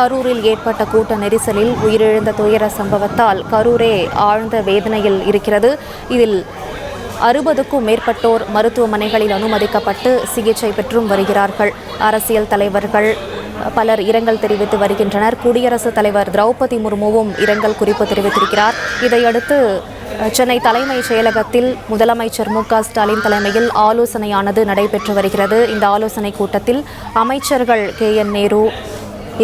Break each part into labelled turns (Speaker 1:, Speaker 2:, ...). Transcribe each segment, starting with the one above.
Speaker 1: கரூரில் ஏற்பட்ட கூட்ட நெரிசலில் உயிரிழந்த துயர சம்பவத்தால் கரூரே ஆழ்ந்த வேதனையில் இருக்கிறது. இதில் 60க்கும் மேற்பட்டோர் மருத்துவமனைகளில் அனுமதிக்கப்பட்டு சிகிச்சை பெற்றும் வருகிறார்கள். அரசியல் தலைவர்கள் பலர் இரங்கல் தெரிவித்து வருகின்றனர். குடியரசுத் தலைவர் திரௌபதி முர்முவும் இரங்கல் குறிப்பு தெரிவித்திருக்கிறார். இதையடுத்து சென்னை தலைமைச் செயலகத்தில் முதலமைச்சர் மு.க. ஸ்டாலின் தலைமையில் ஆலோசனையானது நடைபெற்று வருகிறது. இந்த ஆலோசனைக் கூட்டத்தில் அமைச்சர்கள் கே.என். நேரு,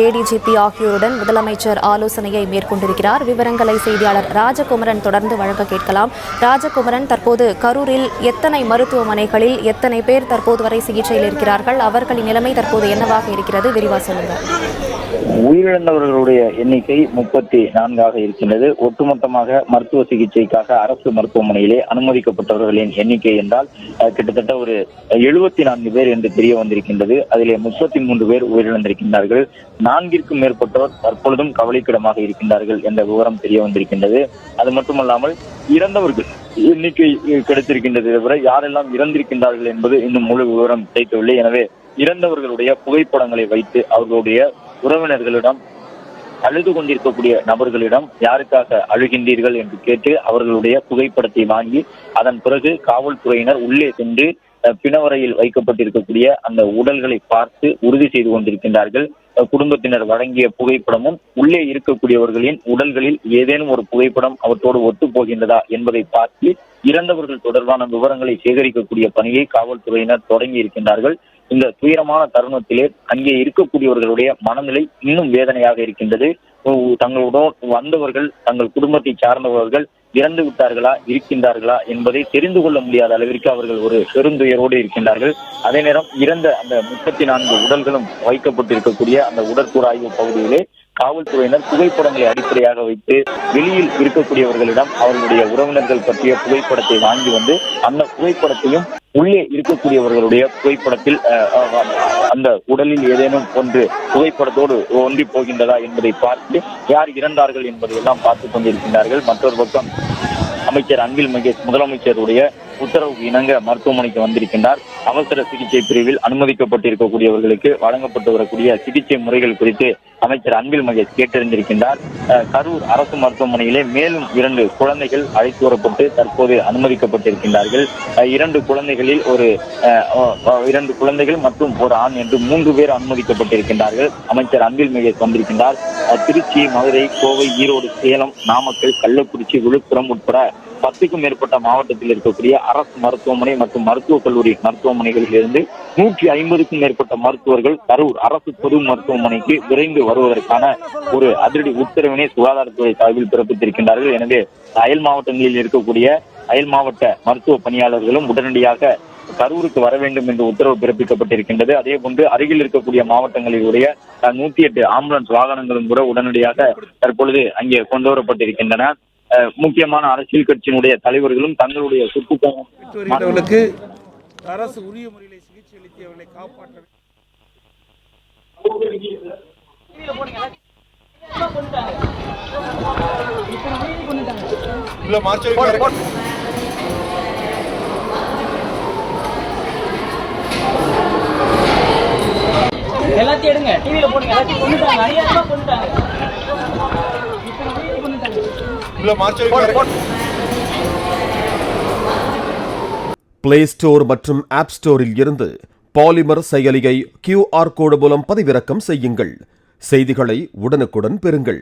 Speaker 1: ஏடிஜிபி ஆகியோருடன் முதலமைச்சர் ஆலோசனையை மேற்கொண்டிருக்கிறார். விவரங்களை செய்தியாளர் ராஜகுமரன் தொடர்ந்து வழங்க கேட்கலாம். ராஜகுமரன், தற்போது கரூரில் எத்தனை மருத்துவமனைகளில் எத்தனை பேர் தற்போது வரை சிகிச்சையில் இருக்கிறார்கள்? அவர்களின் நிலைமை தற்போது என்னவாக இருக்கிறது? விரிவாக சொல்லுங்கள்.
Speaker 2: உயிரிழந்தவர்களுடைய எண்ணிக்கை 34ஆக இருக்கின்றது. ஒட்டுமொத்தமாக மருத்துவ சிகிச்சைக்காக அரசு மருத்துவமனையிலே அனுமதிக்கப்பட்டவர்களின் எண்ணிக்கை என்றால் கிட்டத்தட்ட ஒரு 74 பேர் என்று தெரிய வந்திருக்கின்றது. அதிலே 33 பேர் உயிரிழந்திருக்கின்றார்கள். 4ற்கும் மேற்பட்டோர் தற்பொழுதும் கவலைக்கிடமாக இருக்கின்றார்கள் என்ற விவரம் தெரிய வந்திருக்கின்றது. அது மட்டுமல்லாமல் இறந்தவர்கள் எண்ணிக்கை கிடைத்திருக்கின்றது தவிர யாரெல்லாம் இறந்திருக்கின்றார்கள் என்பது இன்னும் முழு விவரம் கிடைக்கவில்லை. எனவே இறந்தவர்களுடைய புகைப்படங்களை வைத்து அவர்களுடைய உறவினர்களிடம், அழுது கொண்டிருக்கக்கூடிய நபர்களிடம் யாருக்காக அழுகின்றீர்கள் என்று கேட்டு அவர்களுடைய புகைப்படத்தை வாங்கி அதன் பிறகு காவல்துறையினர் உள்ளே சென்று பிணவரையில் வைக்கப்பட்டிருக்கக்கூடிய அந்த உடல்களை பார்த்து உறுதி செய்து கொண்டிருக்கின்றார்கள். குடும்பத்தினர் வழங்கிய புகைப்படமும் உள்ளே இருக்கக்கூடியவர்களின் உடல்களில் ஏதேனும் ஒரு புகைப்படம் அவற்றோடு ஒத்து போகின்றதா என்பதை பார்த்து இறந்தவர்கள் தொடர்பான விவரங்களை சேகரிக்கக்கூடிய பணியை காவல்துறையினர் தொடங்கி இருக்கின்றார்கள். இந்த துயரமான தருணத்திலே அங்கே இருக்கக்கூடியவர்களுடைய மனநிலை இன்னும் வேதனையாக இருக்கின்றது. தங்களுடன் வந்தவர்கள், தங்கள் குடும்பத்தை சார்ந்தவர்கள் இறந்து விட்டார்களா, இருக்கின்றார்களா என்பதை தெரிந்து கொள்ள முடியாத அளவிற்கு அவர்கள் ஒரு பெருந்துயரோடு இருக்கின்றார்கள். அதே நேரம் இறந்த அந்த 34 உடல்களும் வைக்கப்பட்டிருக்கக்கூடிய அந்த உடற்கூறாய்வு பகுதியிலே காவல்துறையினர் புகைப்படங்களை அடிப்படையாக வைத்து வெளியில் இருக்கக்கூடியவர்களிடம் அவர்களுடைய உறவினர்கள் பற்றிய புகைப்படத்தை வாங்கி வந்து அந்த புகைப்படத்தையும் உள்ளே இருக்கக்கூடியவர்களுடைய புகைப்படத்தில் அந்த உடலில் ஏதேனும் ஒன்று புகைப்படத்தோடு ஒன்றி போகின்றதா என்பதை பார்த்து யார் இறந்தார்கள் என்பதை எல்லாம் பார்த்துக் கொண்டிருக்கின்றார்கள். மற்றொரு பக்கம் அமைச்சர் அன்பில் மகேஷ் முதலமைச்சருடைய உத்தரவுக்கு இணங்க மருத்துவமனைக்கு வந்திருக்கின்றார். அவசர சிகிச்சை பிரிவில் அனுமதிக்கப்பட்டிருக்கக்கூடியவர்களுக்கு வழங்கப்பட்டு வரக்கூடிய சிகிச்சை முறைகள் குறித்து அமைச்சர் அன்பில் மகேஷ் கேட்டறிந்திருக்கின்றார். கரூர் அரசு மருத்துவமனையிலே மேலும் 2 குழந்தைகள் அழைத்து வரப்பட்டு தற்போது அனுமதிக்கப்பட்டிருக்கின்றார்கள். 2 குழந்தைகளில் 2 குழந்தைகள் மற்றும் ஒரு ஆண் என்று 3 பேர் அனுமதிக்கப்பட்டிருக்கின்றார்கள். அமைச்சர் அன்பில் மகேஷ் வந்திருக்கின்றார். திருச்சி, மதுரை, கோவை, ஈரோடு, சேலம், நாமக்கல், கள்ளக்குறிச்சி, விழுப்புரம் உட்பட 10க்கும் மேற்பட்ட மாவட்டத்தில் இருக்கக்கூடிய அரசு மருத்துவமனை மற்றும் மருத்துவக் கல்லூரி மருத்துவமனைகளில் இருந்து 150க்கும் மேற்பட்ட மருத்துவர்கள் கரூர் அரசு பொது மருத்துவமனைக்கு விரைந்து வருவதற்கான ஒரு அதிரடி உத்தரவினை சுகாதாரத்துறை சார்பில் பிறப்பித்திருக்கின்றார்கள். எனவே அயல் மாவட்டங்களில் இருக்கக்கூடிய அயல் மாவட்ட மருத்துவ பணியாளர்களும் உடனடியாக கரூருக்கு வர வேண்டும் என்று உத்தரவு பிறப்பிக்கப்பட்டிருக்கின்றது. அதே போன்று அருகில் இருக்கக்கூடிய மாவட்டங்களிலுடைய 108 ஆம்புலன்ஸ் வாகனங்களும் கூட உடனடியாக தற்பொழுது அங்கே கொண்டு வரப்பட்டிருக்கின்றன. முக்கியமான அரசியல் கட்சியினுடைய தலைவர்களும் தங்களுடைய சுற்றுப்பயணங்களுக்கு அரசு உரிய முறையில் சிகிச்சை அளித்து அவர்களை காப்பாற்ற
Speaker 3: எல்லாத்தையும் எடுங்க, டிவியில போடுங்க, எல்லாத்தையும் கொண்டுட்டாங்க, அநியாயமா கொண்டுட்டாங்க.
Speaker 4: பிளே ஸ்டோர் மற்றும் ஆப் ஸ்டோரில் இருந்து பாலிமர் செயலியை QR கோடு மூலம் பதிவிறக்கம் செய்யுங்கள். செய்திகளை உடனுக்குடன் பெறுங்கள்.